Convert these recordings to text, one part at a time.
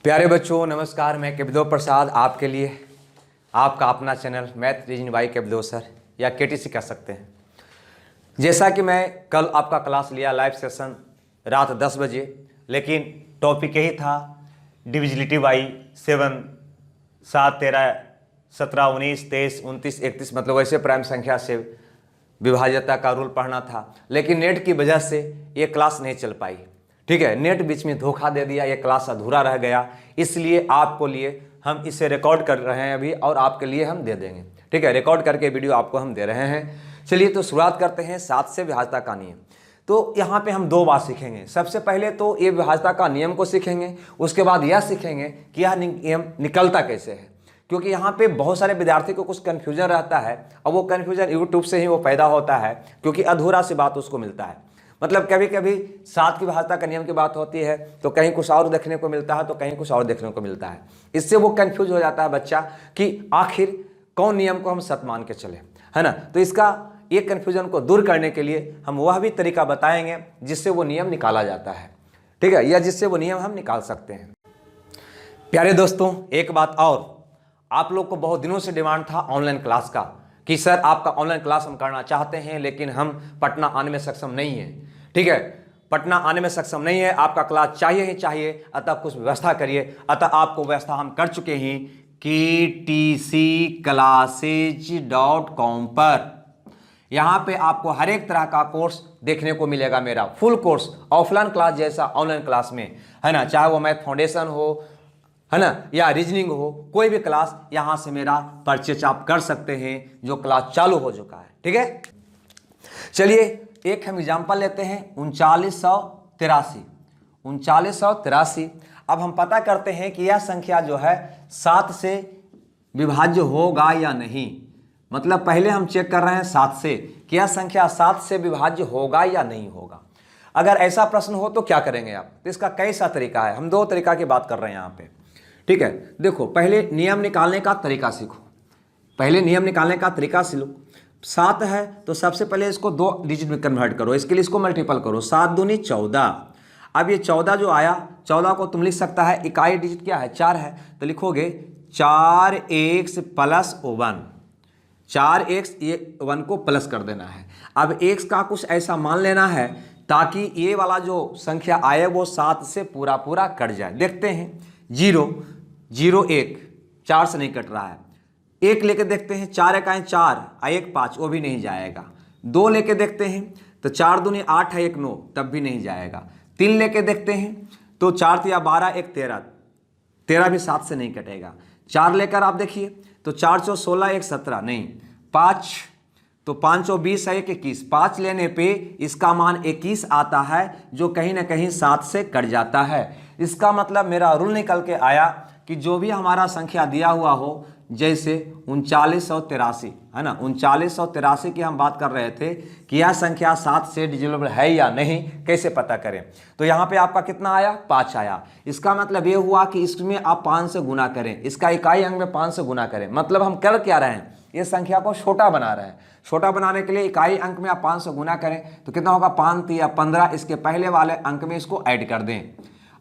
प्यारे बच्चों नमस्कार। मैं कविदेव प्रसाद आपके लिए आपका अपना channel math reasoning by Kavidev sir या केटीसी कह सकते हैं। जैसा कि मैं कल आपका क्लास लिया लाइव सेशन रात 10 बजे, लेकिन टॉपिक यही था डिविजिबिलिटी बाई 7, 7, 13, 17, 19, 23, 29, 31 मतलब वैसे प्राइम संख्या से विभाज्यता का रूल पढ़ना था, लेकिन नेट की वजह से ये क्लास नहीं चल पाई। ठीक है, नेट बीच में धोखा दे दिया, ये क्लास अधूरा रह गया, इसलिए आपको लिए हम इसे रिकॉर्ड कर रहे हैं अभी और आपके लिए हम दे देंगे। ठीक है, रिकॉर्ड करके वीडियो आपको हम दे रहे हैं। चलिए तो शुरुआत करते हैं 7 से विभाज्यता का नियम। तो यहाँ पे हम 2 बात सीखेंगे। सबसे पहले तो ये विभाज्यता का नियम को सीखेंगे, उसके बाद यह सीखेंगे कि यह नियम निकलता कैसे है, क्योंकि यहाँ पे बहुत सारे विद्यार्थी को कुछ कन्फ्यूजन रहता है और वो कन्फ्यूजन यूट्यूब से ही वो पैदा होता है, क्योंकि अधूरा सी बात उसको मिलता है। मतलब कभी कभी 7 की विभाज्यता का नियम की बात होती है तो कहीं कुछ और देखने को मिलता है तो कहीं कुछ और देखने को मिलता है। इससे वो कंफ्यूज हो जाता है बच्चा कि आखिर कौन नियम को हम सत्य मान के चले, है ना। तो इसका ये कन्फ्यूजन को दूर करने के लिए हम वह भी तरीका बताएंगे जिससे वो नियम निकाला जाता है, ठीक है, या जिससे वो नियम हम निकाल सकते हैं। प्यारे दोस्तों एक बात और, आप लोग को बहुत दिनों से डिमांड था ऑनलाइन क्लास का कि सर आपका ऑनलाइन क्लास हम करना चाहते हैं, लेकिन हम पटना आने में सक्षम नहीं है। ठीक है, पटना आने में सक्षम नहीं है, आपका क्लास चाहिए ही चाहिए, अतः कुछ व्यवस्था करिए। अतः आपको व्यवस्था हम कर चुके हैं KTCclasses.com पर। यहाँ पे आपको हर एक तरह का कोर्स देखने को मिलेगा, मेरा फुल कोर्स ऑफलाइन क्लास जैसा ऑनलाइन क्लास में, है ना। चाहे वो मैथ फाउंडेशन हो, है ना, या रीजनिंग हो, कोई भी क्लास यहाँ से मेरा परचेज आप कर सकते हैं, जो क्लास चालू हो चुका है। ठीक है, चलिए एक हम एग्जाम्पल लेते हैं 3983। अब हम पता करते हैं कि यह संख्या जो है 7 से विभाज्य होगा या नहीं। मतलब पहले हम चेक कर रहे हैं 7 से कि यह संख्या 7 से विभाज्य होगा या नहीं होगा। अगर ऐसा प्रश्न हो तो क्या करेंगे आप, तो इसका कैसा तरीका है। हम 2 तरीका की बात कर रहे हैं यहाँ पे। ठीक है, देखो पहले नियम निकालने का तरीका सीखो, 7 है तो सबसे पहले इसको 2 डिजिट में कन्वर्ट करो, इसके लिए इसको मल्टीपल करो। 7 दूनी 14। अब ये 14 जो आया, 14 को तुम लिख सकता है, इकाई डिजिट क्या है 4 है, तो लिखोगे 4x + 1। 4x ये 1 को प्लस कर देना है। अब x का कुछ ऐसा मान लेना है ताकि ये वाला जो संख्या आए वो 7 से पूरा कट जाए। देखते हैं 0, 0, 1, 4 से नहीं कट रहा है। 1 लेके देखते हैं, 4 1 4, 1 5, वो भी नहीं जाएगा। 2 लेके देखते हैं तो 4 दूनी 8 है, 1 9, तब भी नहीं जाएगा। 3 लेके देखते हैं तो 4 3 12, 1 13, 13 भी 7 से नहीं कटेगा। 4 लेकर आप देखिए तो 4 4 16, 1 17, नहीं। 5 तो 5 4 20 है, 1 21, 5 लेने पे इसका मान 21 आता है, जो कहीं ना कहीं 7 से कट जाता है। इसका मतलब मेरा रूल निकल के आया कि जो भी हमारा संख्या दिया हुआ हो, जैसे 3983, है ना, 3983 की हम बात कर रहे थे कि यह संख्या 7 से डिविजिबल है या नहीं, कैसे पता करें। तो यहाँ पे आपका कितना आया, 5 आया। इसका मतलब ये हुआ कि इसमें आप 5 से गुना करें, इसका इकाई अंक में 5 से गुना करें। मतलब हम कर क्या रहे हैं, ये संख्या को छोटा बना रहे हैं। छोटा बनाने के लिए इकाई अंक में आप 5 से गुना करें तो कितना होगा, 5 3 15, इसके पहले वाले अंक में इसको ऐड कर दें।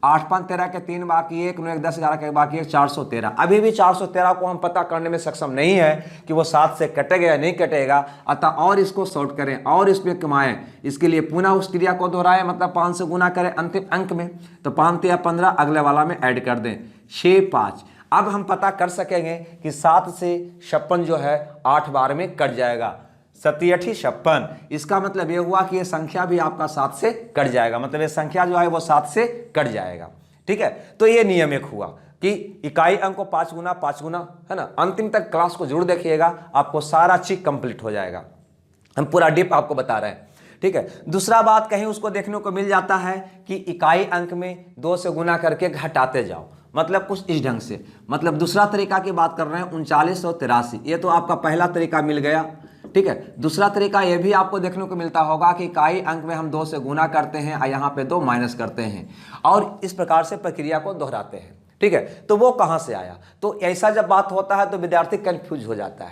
8 5 13 के 3 बाकी, 1 9 1 10 11 के बाकी 1 413। अभी भी 413 को हम पता करने में सक्षम नहीं है कि वो 7 से कटेगा या नहीं कटेगा। अतः और इसको सॉर्ट करें और इसमें कमाएं, इसके लिए पुनः उस क्रिया को दोहराएं, मतलब 5 से गुना करें अंतिम अंक में, तो 5 3 15 अगले वाला में ऐड कर दें, 6 5। अब हम पता कर सकेंगे कि 7 से 56 जो है 8 बार में कट जाएगा, 7 8 56। इसका मतलब ये हुआ कि ये संख्या भी आपका 7 से कट जाएगा, मतलब ये संख्या जो है वो 7 से कट जाएगा। ठीक है, तो ये नियम एक हुआ कि इकाई अंक को 5 गुना, है ना। अंतिम तक क्लास को जरूर देखिएगा, आपको सारा चीज कंप्लीट हो जाएगा। हम पूरा डिप आपको बता रहे हैं। ठीक है, दूसरा बात कहीं उसको देखने को मिल जाता है कि इकाई अंक में 2 से गुना करके घटाते जाओ, मतलब कुछ इस ढंग से। मतलब दूसरा तरीका की बात कर रहे हैं 3983, ये तो आपका पहला तरीका मिल गया। ठीक है, दूसरा तरीका यह भी आपको देखने को मिलता होगा कि इकाई अंक में हम 2 से गुना करते हैं और यहाँ पे 2 माइनस करते हैं और इस प्रकार से प्रक्रिया को दोहराते हैं। ठीक है, तो वो कहाँ से आया, तो ऐसा जब बात होता है तो विद्यार्थी कंफ्यूज हो जाता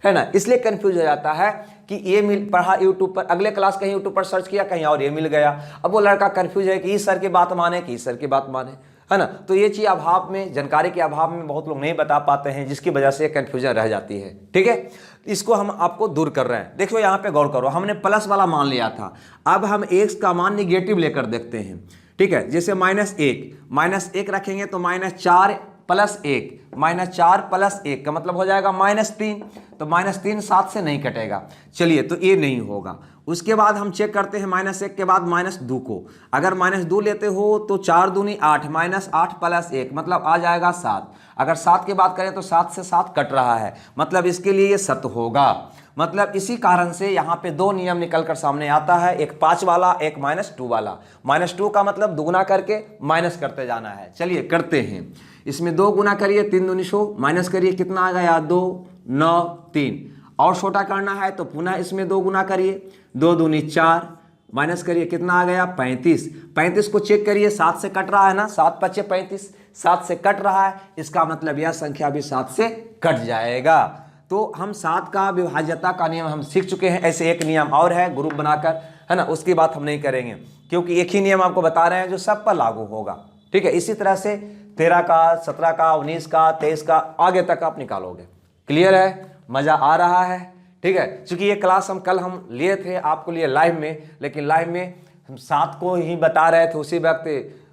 है ना। इसलिए कंफ्यूज हो जाता है कि ये पढ़ा यूट्यूब पर, अगले क्लास कहीं यूट्यूब पर सर्च किया, कहीं और ये मिल गया। अब वो लड़का कंफ्यूज है कि इस सर की बात माने कि इस सर की बात माने। है ना। तो ये चीज़ अभाव में, जानकारी के अभाव में बहुत लोग नहीं बता पाते हैं, जिसकी वजह से कन्फ्यूजन रह जाती है। ठीक है, इसको हम आपको दूर कर रहे हैं। देखो यहाँ पे गौर करो, हमने प्लस वाला मान लिया था, अब हम x का मान निगेटिव लेकर देखते हैं। ठीक है, जैसे -1 रखेंगे तो -4 + 1, -4 + 1 का मतलब हो जाएगा -3, तो -3 7 से नहीं कटेगा। चलिए, तो ये नहीं होगा। उसके बाद हम चेक करते हैं -1 के बाद -2 को। अगर -2 लेते हो तो 4 दूनी 8, -8 + 1 मतलब आ जाएगा 7। अगर 7 की बात करें तो 7 से 7 कट रहा है, मतलब इसके लिए ये सत्य होगा। मतलब इसी कारण से यहाँ पे दो नियम निकल कर सामने आता है, एक 5 वाला, एक -2 वाला। -2 का मतलब दुगुना करके माइनस करते जाना है। चलिए करते हैं, इसमें 2 गुना करिए, 3 दूनी 100, माइनस करिए, कितना आ गया 2, 9, 3। और छोटा करना है तो पुनः इसमें 2 गुना करिए, 2 दूनी 4, माइनस करिए, कितना आ गया 35। 35 को चेक करिए, 7 से कट रहा है ना, 7 × 5 = 35, 7 से कट रहा है, इसका मतलब यह संख्या भी 7 से कट जाएगा। तो हम 7 का विभाज्यता का नियम हम सीख चुके हैं। ऐसे एक नियम और है ग्रुप बनाकर, है ना, उसकी बात हम नहीं करेंगे, क्योंकि एक ही नियम आपको बता रहे हैं जो सब पर लागू होगा। ठीक है, इसी तरह से 13 का, 17 का, 19 का, 23 का, आगे तक आप निकालोगे। क्लियर है, मज़ा आ रहा है। ठीक है, चूंकि ये क्लास कल हम लिए थे आपको लिए लाइव में, लेकिन लाइव में हम 7 को ही बता रहे थे, उसी वक्त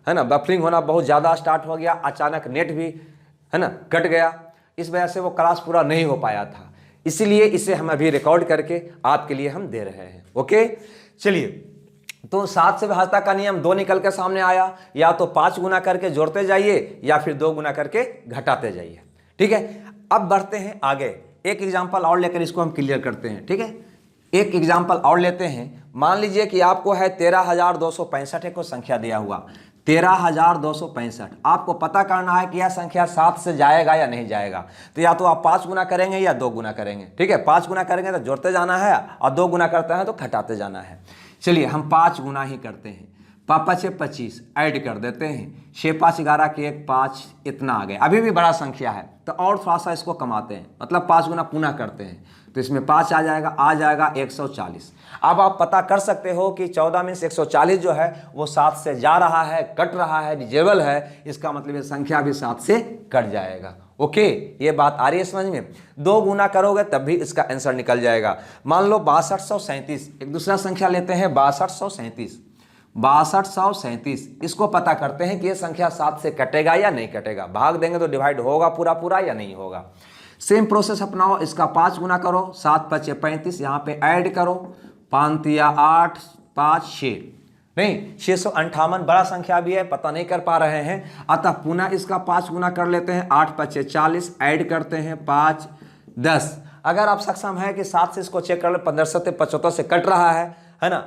है ना बफरिंग होना बहुत ज़्यादा स्टार्ट हो गया, अचानक नेट भी है ना कट गया, इस वजह से वो क्लास पूरा नहीं हो पाया था। इसीलिए इसे हम अभी रिकॉर्ड करके आपके लिए हम दे रहे हैं। ओके, चलिए, तो 7 से विभाज्यता का नियम 2 निकल के सामने आया, या तो 5 गुना करके जोड़ते जाइए या फिर 2 गुना करके घटाते जाइए। ठीक है, अब बढ़ते हैं आगे, एक एग्जाम्पल और लेकर इसको हम क्लियर करते हैं। ठीक है, एक एग्जाम्पल और लेते हैं। मान लीजिए कि आपको है 13,265 को संख्या दिया हुआ, 13,265। आपको पता करना है कि यह संख्या 7 से जाएगा या नहीं जाएगा। तो या तो आप 5 गुना करेंगे या 2 गुना करेंगे। ठीक है, 5 गुना करेंगे तो जोड़ते जाना है, और 2 गुना करते हैं तो घटाते जाना है। चलिए, हम 5 गुना ही करते हैं। 5 × 25 ऐड कर देते हैं, 6 × 5 = 11 के 1 5, इतना आ गया। अभी भी बड़ा संख्या है तो और थोड़ा सा इसको कमाते हैं, मतलब 5 गुना पुनः करते हैं, तो इसमें 5 आ जाएगा 140। अब आप पता कर सकते हो कि 14 में से 140 जो है वो 7 से जा रहा है, कट रहा है, डिजेबल है, इसका मतलब ये संख्या भी 7 से कट जाएगा। ओके, ये बात आ रही है समझ में। 2 गुना करोगे तब भी इसका आंसर निकल जाएगा। मान लो 6237, एक दूसरा संख्या लेते हैं 6237। 6237, इसको पता करते हैं कि ये संख्या 7 से कटेगा या नहीं कटेगा। भाग देंगे तो डिवाइड होगा पूरा पूरा या नहीं होगा। सेम प्रोसेस अपनाओ, इसका 5 गुना करो, 7 × 5 = 35, यहाँ पे ऐड करो, 5 × 3 = 8, 5 6 नहीं 658, बड़ा संख्या भी है, पता नहीं कर पा रहे हैं, अतः पुनः इसका 5 गुना कर लेते हैं, 8 × 5 = 40, ऐड करते हैं 5 10। अगर आप सक्षम है कि 7 से इसको चेक कर ले, 15 से 75 से कट रहा है ना,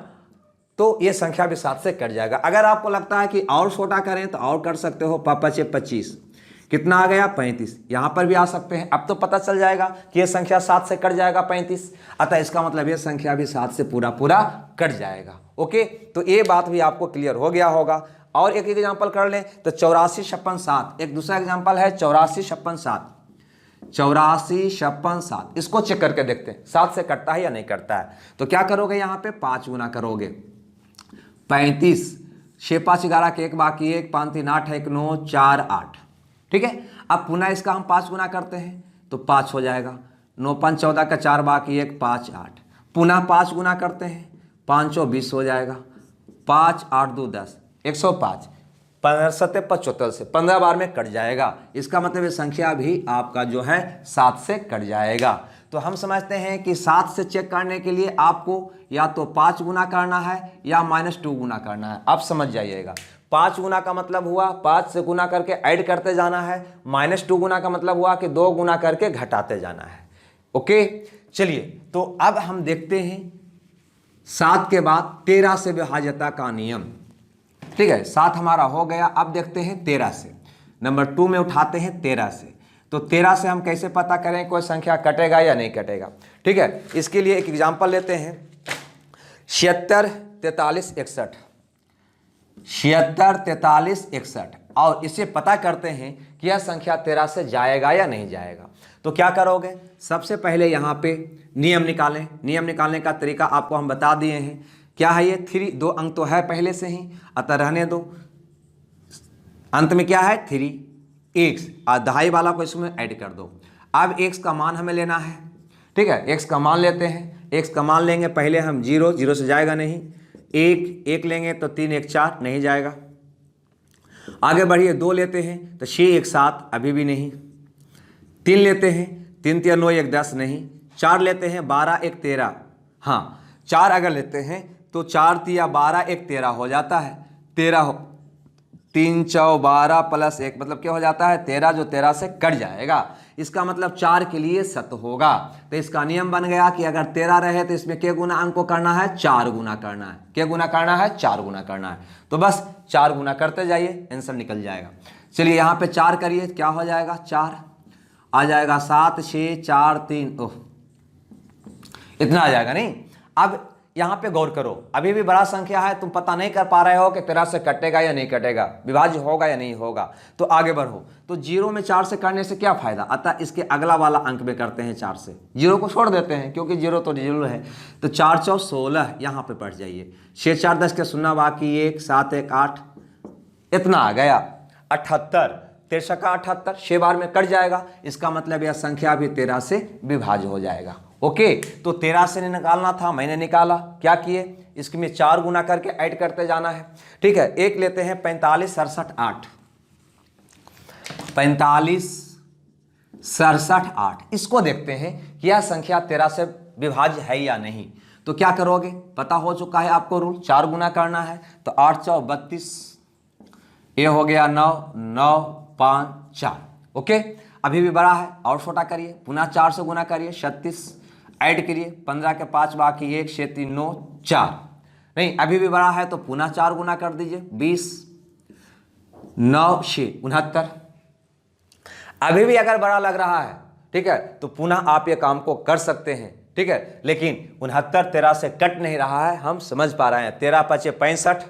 तो ये संख्या भी 7 से कट जाएगा। अगर आपको लगता है कि और छोटा करें तो और कर सकते हो, 5 × 5 = 25, कितना आ गया 35, यहाँ पर भी आ सकते हैं। अब तो पता चल जाएगा कि ये संख्या 7 से कट जाएगा 35, अतः इसका मतलब ये संख्या भी 7 से पूरा पूरा कट जाएगा। ओके, तो ये बात भी आपको क्लियर हो गया होगा। और एक एग्जाम्पल कर लें तो 8457, एक दूसरा एग्जाम्पल है 8457। 8457, इसको चेक करके देखते हैं 7 से कटता है या नहीं कटता है। तो क्या करोगे, यहाँ पे 5 गुना करोगे, 35, 6 × 5 = 11 के 1 बाकी 1, 5 × 3 = 8, 1 9 4 8। ठीक है, अब पुनः इसका हम 5 गुना करते हैं तो 5 हो जाएगा, 9 × 5 = 14 का 4 बाकी 1, 5 8। पुनः 5 गुना करते हैं, 5 × 20 हो जाएगा, 5 8 2 10, 105, 15 7 75 से 15 बार में कट जाएगा। इसका मतलब ये संख्या भी आपका जो है 7 से कट जाएगा। तो हम समझते हैं कि 7 से चेक करने के लिए आपको या तो 5 गुना करना है या -2 गुना करना है। आप समझ जाइएगा, 5 गुना का मतलब हुआ 5 से गुना करके ऐड करते जाना है, -2 गुना का मतलब हुआ कि 2 गुना करके घटाते जाना है। ओके, चलिए, तो अब हम देखते हैं 7 के बाद 13 से विभाज्यता का नियम। ठीक है, 7 हमारा हो गया, अब देखते हैं 13 से, नंबर 2 में उठाते हैं 13 से। तो 13 से हम कैसे पता करें कोई संख्या कटेगा या नहीं कटेगा। ठीक है, इसके लिए एक एग्जाम्पल लेते हैं, 76 43 61, 76 43 61, और इसे पता करते हैं कि यह संख्या 13 से जाएगा या नहीं जाएगा। तो क्या करोगे, सबसे पहले यहाँ पे नियम निकालें। नियम निकालने का तरीका आपको हम बता दिए हैं। क्या है ये, 3, 2 अंक तो है पहले से ही, अतः रहने दो। अंत में क्या है 3x, दहाई वाला को इसमें ऐड कर दो। अब x का मान हमें लेना है, ठीक है, x का मान लेते हैं। x का मान लेंगे पहले हम 0, 0 से जाएगा नहीं, 1 लेंगे तो 3 1 4 नहीं जाएगा। आगे बढ़िए, 2 लेते हैं तो 6 1 7 अभी भी नहीं। 3 लेते हैं, 3 3 9 1 10 नहीं। 4 लेते हैं, 12 1 13, हाँ 4 अगर लेते हैं तो 4 3 12 1 13 हो जाता है। 13 3 4 12 प्लस 1 मतलब क्या हो जाता है 13, जो 13 से कट जाएगा। इसका मतलब 4 के लिए सत होगा। तो इसका नियम बन गया कि अगर 13 रहे तो इसमें क्या गुना अंक को करना है, 4 गुना करना है। क्या गुना करना है, 4 गुना करना है। तो बस 4 गुना करते जाइए, आंसर निकल जाएगा। चलिए यहाँ पे 4 करिए, क्या हो जाएगा 4 आ जाएगा 7 6 4 3, ओह इतना आ जाएगा नहीं। अब यहाँ पे गौर करो, अभी भी बड़ा संख्या है, तुम पता नहीं कर पा रहे हो कि 13 से कटेगा या नहीं कटेगा, विभाज्य होगा या नहीं होगा, तो आगे बढ़ो। तो 0 में 4 से करने से क्या फायदा, अतः इसके अगला वाला अंक में करते हैं 4 से, 0 को छोड़ देते हैं क्योंकि 0 तो 0 है। तो 4 4 16 यहाँ पे पढ़ जाइए, 6 4 10 के 0 बाकी 1 7 1 8, इतना आ गया 78, 13 का 78 6 बार में कट जाएगा। इसका मतलब यह संख्या भी 13 से विभाज्य हो जाएगा। ओके, तो 13 से निकालना था, मैंने निकाला, क्या किए इसमें 4 गुना करके ऐड करते जाना है। ठीक है, एक लेते हैं 45 67 8, 45 67 8, इसको देखते हैं कि यह संख्या 13 से विभाज्य है या नहीं। तो क्या करोगे, पता हो चुका है आपको रूल, 4 गुना करना है। तो 8 4 32, ये हो गया 9 9 5 4। ओके, अभी भी बड़ा है और छोटा करिए, पुनः 4 से गुना करिए, 36 ऐड करिए, 15 के 5 बाकी 1 6 3 9 4, नहीं अभी भी बड़ा है तो पुनः 4 गुना कर दीजिए, 20 9 6 69। अभी भी अगर बड़ा लग रहा है, ठीक है, तो पुनः आप ये काम को कर सकते हैं। ठीक है, लेकिन 69 13 से कट नहीं रहा है, हम समझ पा रहे हैं। 13 5 65,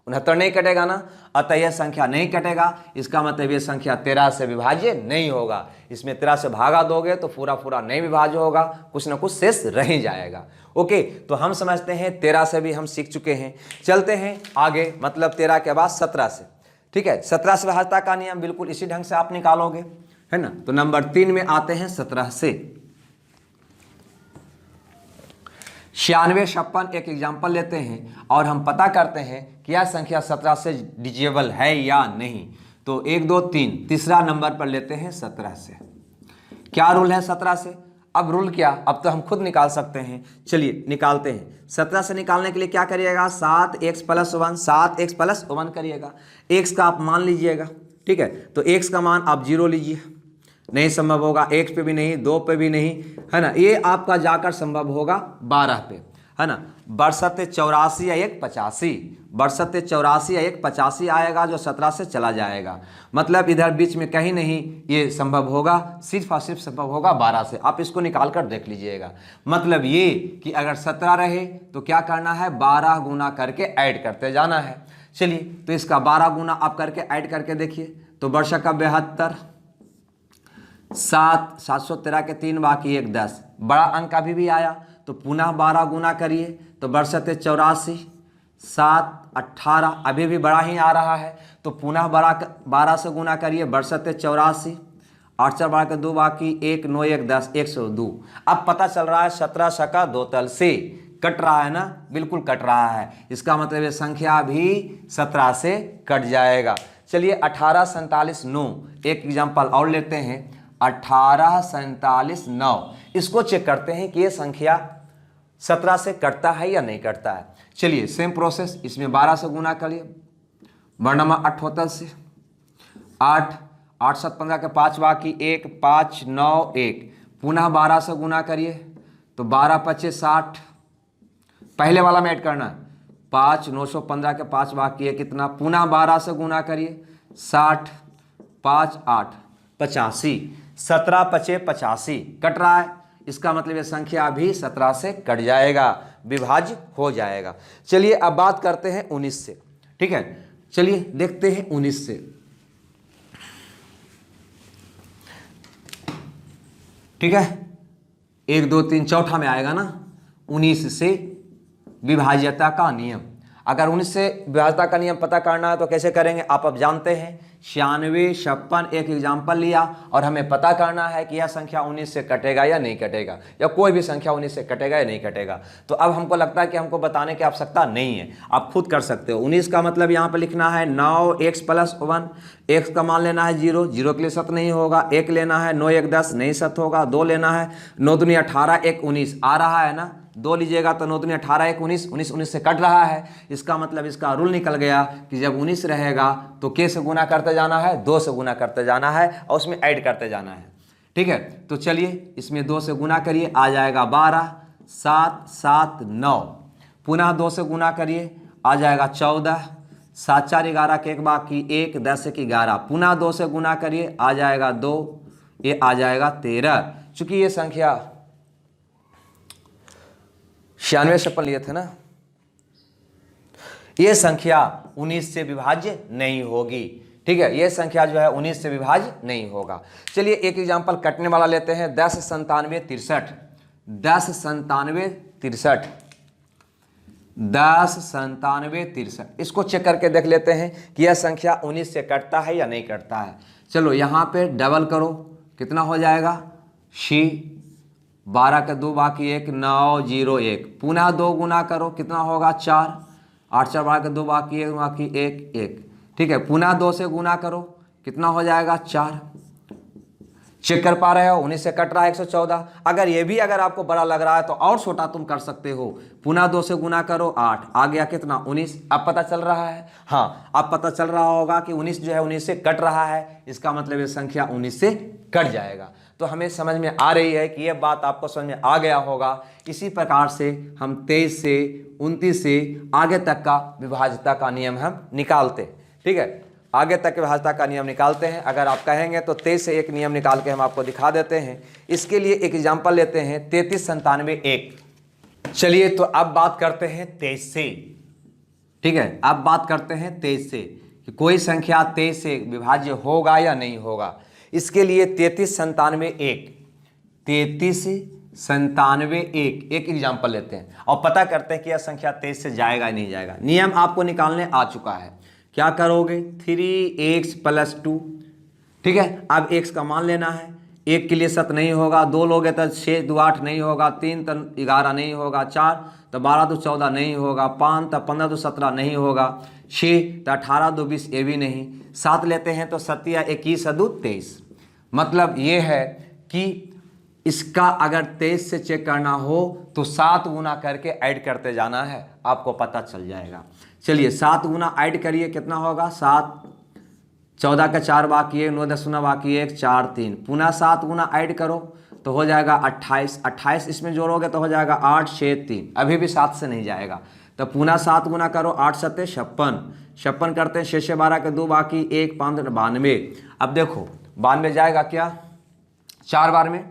69 नहीं कटेगा ना, अतः यह संख्या नहीं कटेगा। इसका मतलब यह संख्या 13 से विभाज्य नहीं होगा। इसमें 13 से भागा दोगे तो पूरा पूरा नहीं विभाज्य होगा, कुछ ना कुछ शेष रह ही जाएगा। ओके, तो हम समझते हैं 13 से भी हम सीख चुके हैं। चलते हैं आगे, मतलब 13 के बाद 17 से। ठीक है, 17 से विभाज्यता का नियम बिल्कुल इसी ढंग से आप निकालोगे, है ना। तो नंबर 3 में आते हैं 17 से। 96 56 एक एग्जाम्पल लेते हैं और हम पता करते हैं कि यह संख्या 17 से डिजिबल है या नहीं। तो 1 2 3, तीसरा नंबर पर लेते हैं 17 से। क्या रूल है 17 से, अब रूल क्या, अब तो हम खुद निकाल सकते हैं। चलिए निकालते हैं। 17 से निकालने के लिए क्या करिएगा, 7x + 1, 7x + 1 करिएगा। x का आप मान लीजिएगा, ठीक है, तो x का मान आप 0 लीजिए, नहीं संभव होगा, 1 पे भी नहीं, 2 पे भी नहीं, है ना। ये आपका जाकर संभव होगा 12 पे, है ना। बरसते 84 या 1 85, बरसते 84 या 1 85 आएगा, जो 17 से चला जाएगा। मतलब इधर बीच में कहीं नहीं ये संभव होगा, सिर्फ और सिर्फ संभव होगा 12 से। आप इसको निकाल कर देख लीजिएगा। मतलब ये कि अगर 17 रहे तो क्या करना है, 12 गुना करके ऐड करते जाना है। चलिए, तो इसका 12 गुना आप करके ऐड करके देखिए। तो वर्ष का 72, 7 713 के 3 बाकी 1 10, बड़ा अंक अभी भी आया तो पुनः 12 गुना करिए। तो बरसते 84, 7 18, अभी भी बड़ा ही आ रहा है तो पुनः 12 से गुना करिए। बरसते 84, 8 4 12 के 2 बाकी 1 9 1 10, 102। अब पता चल रहा है 17 शका 2 तल से कट रहा है ना, बिल्कुल कट रहा है। इसका मतलब ये संख्या भी 17 से कट जाएगा। चलिए 18 47 9 एक एग्जाम्पल और लेते हैं। 18 47 9, इसको चेक करते हैं कि ये संख्या 17 से कटता है या नहीं कटता है। चलिए सेम प्रोसेस, इसमें 12 से गुना करिए, वर्णमा 78 से 8 8 7 15 के 5 बाकी 1 5 9 1, पुनः 12 से गुना करिए। तो 12 25 60, पहले वाला में ऐड करना है, 5 915 के 5 बाकी है कितना, पुनः 12 से गुना करिए, 60 5 8 85, 17 5 85 कट रहा है। इसका मतलब ये संख्या भी 17 से कट जाएगा, विभाज्य हो जाएगा। चलिए अब बात करते हैं 19 से। ठीक है, चलिए देखते हैं 19 से। ठीक है, 1 2 3 चौथा में आएगा ना 19 से विभाज्यता का नियम। अगर 19 से विभाज्यता का नियम पता करना है तो कैसे करेंगे, आप अब जानते हैं। 96, 56 एक एग्जाम्पल लिया और हमें पता करना है कि यह संख्या 19 से कटेगा या नहीं कटेगा, या कोई भी संख्या 19 से कटेगा या नहीं कटेगा। तो अब हमको लगता है कि हमको बताने की आवश्यकता नहीं है, आप खुद कर सकते हो। 19 का मतलब यहाँ पर लिखना है 9x + 1, x का मान लेना है 0, 0 के लिए सत नहीं होगा, 1 लेना है, 9 1 10 नहीं सत होगा, 2 लेना है, 9 दूनी 18 1 19 आ रहा है ना, 2 लीजिएगा तो 9 दूनी 18 1 19, 19 19 से कट रहा है। इसका मतलब इसका रूल निकल गया कि जब 19 रहेगा तो k से गुना करते जाना है, 2 से गुना करते जाना है और उसमें ऐड करते जाना है। ठीक है, तो चलिए इसमें 2 से गुना करिए, आ जाएगा 12, 7 7 9, पुनः 2 से गुना करिए, आ जाएगा 14, 7 4 11 के एक बाकी 1, 10 1 11, पुनः 2 से गुना करिए, आ जाएगा 2, ये आ जाएगा 13। चूंकि ये संख्या 96 से अपन लिए थे ना, ये संख्या 19 से विभाज्य नहीं होगी। ठीक है, ये संख्या जो है 19 से विभाज्य नहीं होगा। चलिए एक एग्जांपल कटने वाला लेते हैं, 10 97 63, 10 97 63, 10 97 63। इसको चेक करके देख लेते हैं कि यह संख्या 19 से कटता है या नहीं कटता है। चलो यहाँ पे डबल करो, कितना हो जाएगा, 12 के 2 बाकी 1, 9 0 1, पुनः 2 गुना करो, कितना होगा 4, 8 4 12 के 2 बाकी 1 बाकी 1 1। ठीक है, पुनः 2 से गुना करो, कितना हो जाएगा 4। चेक कर पा रहे हो, 19 से कट रहा है 114। अगर ये भी अगर आपको बड़ा लग रहा है तो और छोटा तुम कर सकते हो, पुनः 2 से गुना करो, 8 आ गया कितना 19। अब पता चल रहा है, हाँ अब पता चल रहा होगा कि 19 जो है 19 से कट रहा है, इसका मतलब ये संख्या 19 से कट जाएगा। तो हमें समझ में आ रही है कि ये बात आपको समझ में आ गया होगा। इसी प्रकार से हम 23 से 29 से आगे तक का विभाज्यता का नियम हम निकालते हैं। ठीक है, आगे तक के विभाज्यता का नियम निकालते हैं। अगर आप कहेंगे तो 23 से एक नियम निकाल के हम आपको दिखा देते हैं। इसके लिए एक एग्जाम्पल लेते हैं, 33 97 1। चलिए तो अब बात करते हैं 23 से। ठीक है, अब बात करते हैं 23 से कि कोई संख्या 23 से विभाज्य होगा या नहीं होगा। इसके लिए 33 97 1, 33 97 1 एक एग्जाम्पल लेते हैं और पता करते हैं कि यह संख्या 23 से जाएगा या नहीं जाएगा। नियम आपको निकालने आ चुका है, क्या करोगे 3x + 2। ठीक है, अब x का मान लेना है, 1 के लिए सत नहीं होगा, 2 लोगे तो 6 2 8 नहीं होगा, 3 तो 11 नहीं होगा, 4 तो 12 2 14 नहीं होगा, 5 तो 15 2 17 नहीं होगा, 6 तो 18 2 20 ये भी नहीं, 7 लेते हैं तो 7 या 21 2 23। मतलब ये है कि इसका अगर 23 से चेक करना हो तो 7 गुना करके ऐड करते जाना है, आपको पता चल जाएगा। चलिए 7 गुना ऐड करिए, कितना होगा 7, 14 का 4 बाकी 1, 9 10 बाकी 1 4 3, पुनः 7 गुना ऐड करो तो हो जाएगा 28, 28 इसमें जोड़ोगे तो हो जाएगा 8 6 3, अभी भी 7 से नहीं जाएगा तो पुनः 7 गुना करो, 8 7 56, 56 करते हैं, 6 6 12 के 2 बाकी 1 5 92। अब देखो 92 जाएगा क्या, 4 बार में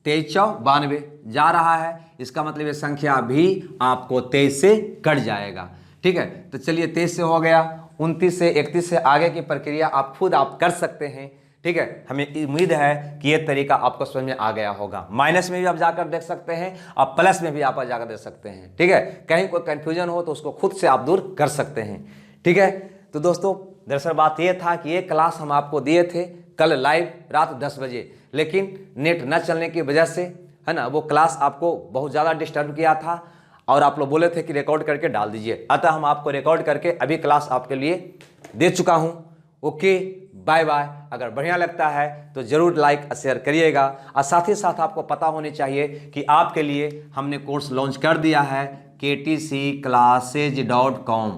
23 4 92 जा रहा है, इसका मतलब ये संख्या भी आपको 23 से कट जाएगा। ठीक है, तो चलिए 23 से हो गया, 29 से 31 से आगे की प्रक्रिया आप खुद कर सकते हैं। ठीक है, हमें उम्मीद है कि ये तरीका आपको समझ में आ गया होगा। माइनस में भी आप जाकर देख सकते हैं और प्लस में भी आप जाकर देख सकते हैं। ठीक है, कहीं कोई कन्फ्यूजन हो तो उसको खुद से आप दूर कर सकते हैं। ठीक है, तो दोस्तों दरअसल बात ये था कि ये क्लास हम आपको दिए थे कल लाइव रात 10 बजे, लेकिन नेट न चलने की वजह से है ना, वो क्लास आपको बहुत ज़्यादा डिस्टर्ब किया था और आप लोग बोले थे कि रिकॉर्ड करके डाल दीजिए, अतः हम आपको रिकॉर्ड करके अभी क्लास आपके लिए दे चुका हूँ। Okay, bye bye. अगर बढ़िया लगता है तो ज़रूर लाइक और शेयर करिएगा, और साथ ही साथ आपको पता होनी चाहिए कि आपके लिए हमने कोर्स लॉन्च कर दिया है ktcclasses.com,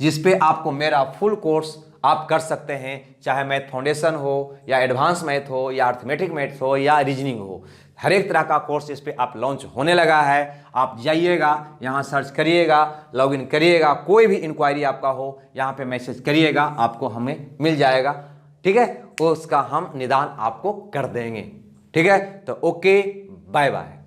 जिस पे आपको मेरा फुल कोर्स आप कर सकते हैं, चाहे मैथ फाउंडेशन हो या एडवांस मैथ हो या अर्थमेटिक मैथ हो या रीजनिंग हो, हर एक तरह का कोर्स इस पे आप लॉन्च होने लगा है। आप जाइएगा, यहाँ सर्च करिएगा, लॉगिन करिएगा, कोई भी इंक्वायरी आपका हो यहाँ पे मैसेज करिएगा, आपको हमें मिल जाएगा। ठीक है, उसका हम निदान आपको कर देंगे। ठीक है, तो ओके, बाय बाय।